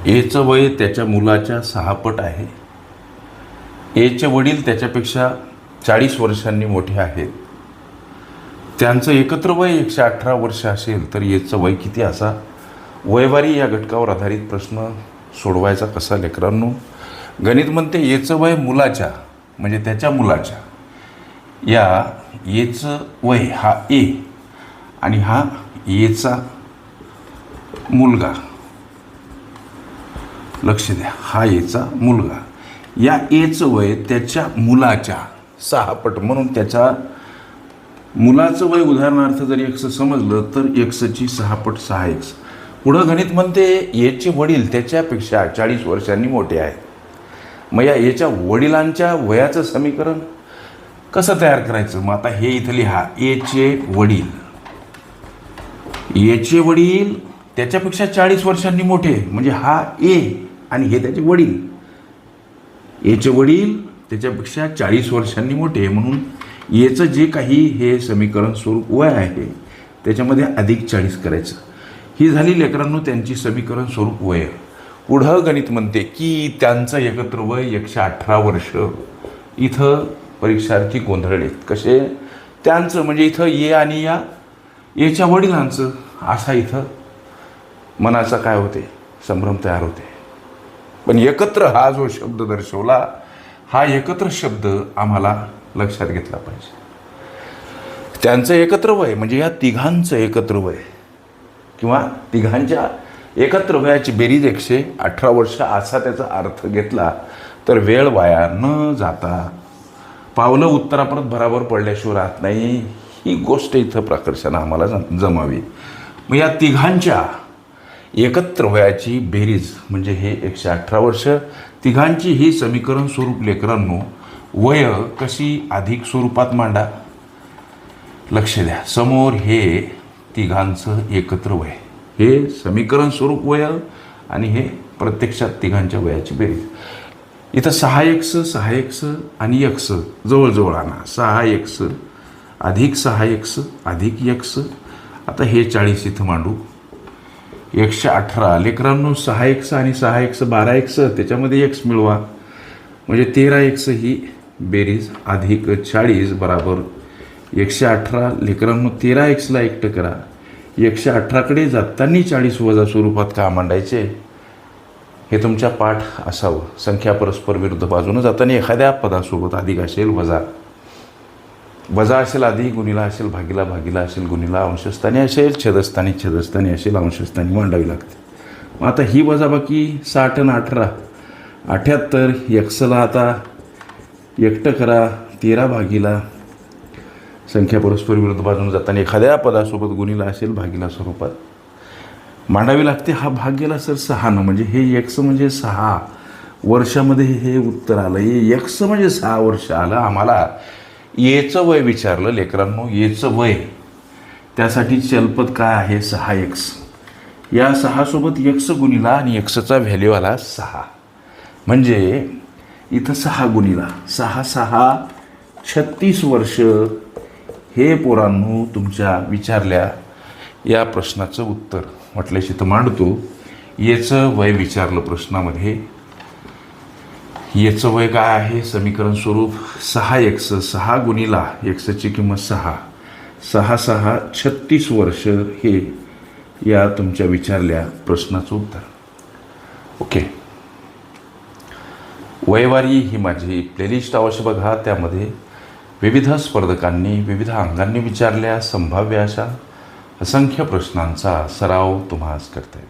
एचं वय त्याच्या मुलाच्या 6 पट आहे. एचे वडील त्याच्यापेक्षा 40 वर्षांनी मोठे आहेत. त्यांचं एकत्र वय 118 वर्ष असेल तर एचं वय किती असा? वयवारी या घटकावर आधारित प्रश्न सोडवायचा कसा लेकरांनो? गणित म्हणते एचं वय मुलाच्या म्हणजे त्याच्या मुलाच्या, या एचं वय हा ए आणि हा एचा मुलगा, लक्ष द्या, हा एचा मुलगा, या एचं वय त्याच्या मुलाच्या 6 पट, म्हणून त्याच्या मुलाचं वय उदाहरणार्थ जर एक्स समजलं तर एक्सची 6 पट 6x. पुढं गणित म्हणते एचे वडील त्याच्यापेक्षा 40 वर्षांनी मोठे आहेत. मग या एच्या वडिलांच्या वयाचं समीकरण कसं तयार करायचं? मग आता हे इथं लिहा, एचे वडील, एचे वडील त्याच्यापेक्षा 40 वर्षांनी मोठे म्हणजे हा ए आणि हे त्याचे वडील. एचे वडील त्याच्यापेक्षा 40 वर्षांनी मोठे म्हणून एचं जे काही हे समीकरण स्वरूप वय आहे त्याच्यामध्ये अधिक 40 करायचं. ही झाली लेकरांनो त्यांची समीकरण स्वरूप वय. पुढं गणित म्हणते की त्यांचं एकत्र वय 118 वर्ष. इथं परीक्षार्थी गोंधळलेत. कसे? त्यांचं म्हणजे इथं ए आणि या एच्या वडिलांचं, असा इथं मनाचा काय होते, संभ्रम तयार होते. पण एकत्र हा जो शब्द दर्शवला, हा एकत्र शब्द आम्हाला लक्षात घेतला पाहिजे. त्यांचं एकत्र वय म्हणजे या तिघांचं एकत्र वय किंवा तिघांच्या एकत्र वयाची बेरीज 118 वर्ष असा त्याचा अर्थ घेतला तर वेळ वाया न जाता पावलं उत्तरापर्यंत बराबर पडल्याशिवाय राहत नाही. ही गोष्ट इथं प्रकर्षानं आम्हाला जमावी. मग या तिघांच्या एकत्र वयाची बेरीज म्हणजे हे 118 वर्ष. तिघांची ही समीकरण स्वरूप लेकरांनो वय कशी अधिक स्वरूपात मांडा. लक्ष द्या, समोर हे तिघांचं एकत्र वय, हे समीकरण स्वरूप वय आणि हे प्रत्यक्षात तिघांच्या वयाची बेरीज. इथं 6x 6x आणि x जवळजवळ आणा. 6x अधिक 6x अधिक x. आता हे 40 इथं मांडू. 118 लेकरांनो 6x आणि 6x 12x, त्याच्यामध्ये x मिळवा म्हणजे 13x ही बेरीज अधिक 40 बराबर 118. लेकरांनो 13xला एकटं करा. 118कडे जाताना 40 वजा स्वरूपात का मांडायचे हे तुमच्या पाठ असावं. संख्या परस्पर विरुद्ध बाजूनं जाताना एखाद्या पदासोबत अधिक असेल वजा, वजा असेल अधिक, गुणिला असेल भागीला, भागीला असेल गुणिला, अंशस्थानी असेल छेदस्थानी, छेदस्थानी असेल अंशस्थानी मांडावी लागते. मग आता ही वजाबाकी 60 आणि 18 78. एक्सला आता एकटं करा. 13 भागीला संख्या परस्पर विरुद्ध बाजूने जाताना एखाद्या पदासोबत गुणिला असेल भागीला स्वरूपात मांडावी लागते. हा भाग गेला सर 6 म्हणजे हे एक्स म्हणजे 6 वर्षामध्ये हे उत्तर आलं. हे एक्स म्हणजे 6 वर्ष आलं. आम्हाला एचं वय विचारलं लेकरांनो. एचं वय त्यासाठी चलपद काय आहे 6x. या 6 सोबत x गुणिला आणि xचा व्हॅल्यू आला 6 म्हणजे इथं 6 गुणिला 6 6 36 वर्ष. हे पोरांनो तुमच्या विचारल्या या प्रश्नाचं उत्तर म्हटल्याशी तर मांडतो. याचं वय विचारलं प्रश्नामध्ये. याचं वय काय आहे समीकरण स्वरूप 6x 6 गुणिला एक्सची किंमत 6 6 6 36 वर्ष. हे या तुमच्या विचारल्या प्रश्नाचं उत्तर. ओके, वयवारी ही माझी प्लेलिस्ट अवश्य बघा. त्यामध्ये विविध स्पर्धकांनी विविध अंगांनी विचारल्या संभाव्य अशा असंख्य प्रश्नांचा सराव तुम्हास करता येईल.